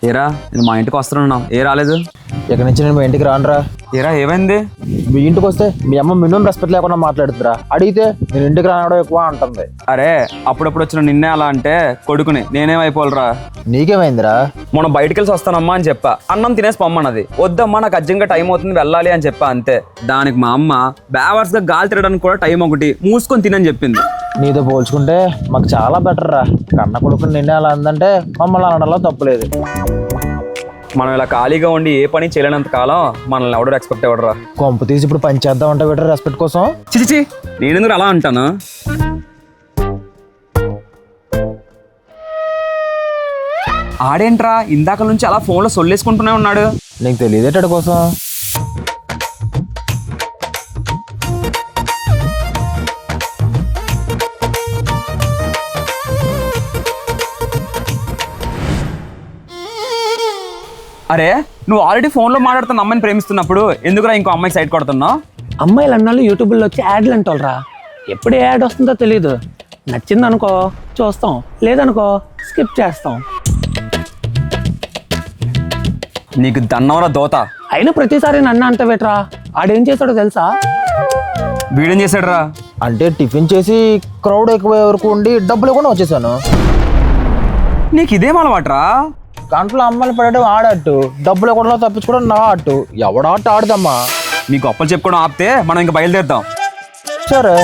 ఏరా నేను మా ఇంటికి వస్తున్నాను, ఏ రాలేదు? ఇక్కడి నుంచి నేను మీ ఇంటికి రానురా. ఏరా ఏమైంది? మీ ఇంటికి వస్తే మీ అమ్మ మినిమం రెస్పెక్ట్ లేకుండా మాట్లాడుతురా. అడిగితే నేను ఇంటికి రావడం ఎక్కువ అంటుంది. అరే అప్పుడప్పుడు వచ్చిన నిన్నే అలా అంటే కొడుకుని నేనేమైపోవాలరా? నీకేమైందిరా? మొన్న బయటికి వెళ్ళి వస్తానమ్మా అని చెప్పా, అన్నం తినేసి పొమ్మన్నది. వద్దమ్మా నాకు అర్జెంట్గా టైం అవుతుంది వెళ్ళాలి అని చెప్పా, అంతే. దానికి మా అమ్మ బ్యావర్స్గా గాలి తిరగడానికి కూడా టైం ఒకటి మూసుకొని తినని చెప్పింది. నీతో పోల్చుకుంటే మాకు చాలా బెటర్ రా. కన్న కొడుకుని నిన్నే అలా అందంటే మమ్మల్ని అనడంలో తప్పులేదు. మనం ఇలా ఖాళీగా ఉండి ఏ పని చేయలేనంత కాలం మనల్ని ఎవడో రెస్పెక్ట్ ఇవ్వడరా. కొంప తీసి ఇప్పుడు పని చేద్దాం అంటే బెటర్ రెస్పెక్ట్ కోసం. చిచి నేనెందుకు అలా అంటాను? ఆడేంట్రా ఇందాక నుంచి అలా ఫోన్లో సొల్లేసుకుంటూనే ఉన్నాడు? నీకు తెలియదేటాడు కోసం. అరే నువ్వు ఆల్రెడీ ఫోన్లో మాట్లాడుతున్న అమ్మాయిని ప్రేమిస్తున్నప్పుడు ఎందుకురా ఇంకో అమ్మాయి సైడ్ కొడుతున్నావు? అమ్మాయిలు అన్నాళ్ళు యూట్యూబ్లో వచ్చి యాడ్లు అంటారా. ఎప్పుడు ఏ యాడ్ వస్తుందో తెలీదు. నచ్చిందనుకో చూస్తాం, లేదనుకో స్కిప్ చేస్తాం. నీకు దన్నవరా దోత. అయినా ప్రతిసారి నన్ను అంట పెట్టరా. ఆడేం చేశాడో తెలుసా? వీడేం చేశాడు రా? అంటే టిఫిన్ చేసి క్రౌడ్ ఎక్కువ వరకు ఉండి డబ్బులు కూడా వచ్చేసాను. నీకు ఇదేం అలవాట్రా? గంటలో అమ్మాయిలు పడడం ఆడట్టు, డబ్బులు కూడా తప్పించుకోవడం నా అట్టు. ఎవడాట ఆడదమ్మా. మీ గొప్పలు చెప్పుకోవడం ఆపితే మనం ఇంకా బయలుదేరుతాం. సరే.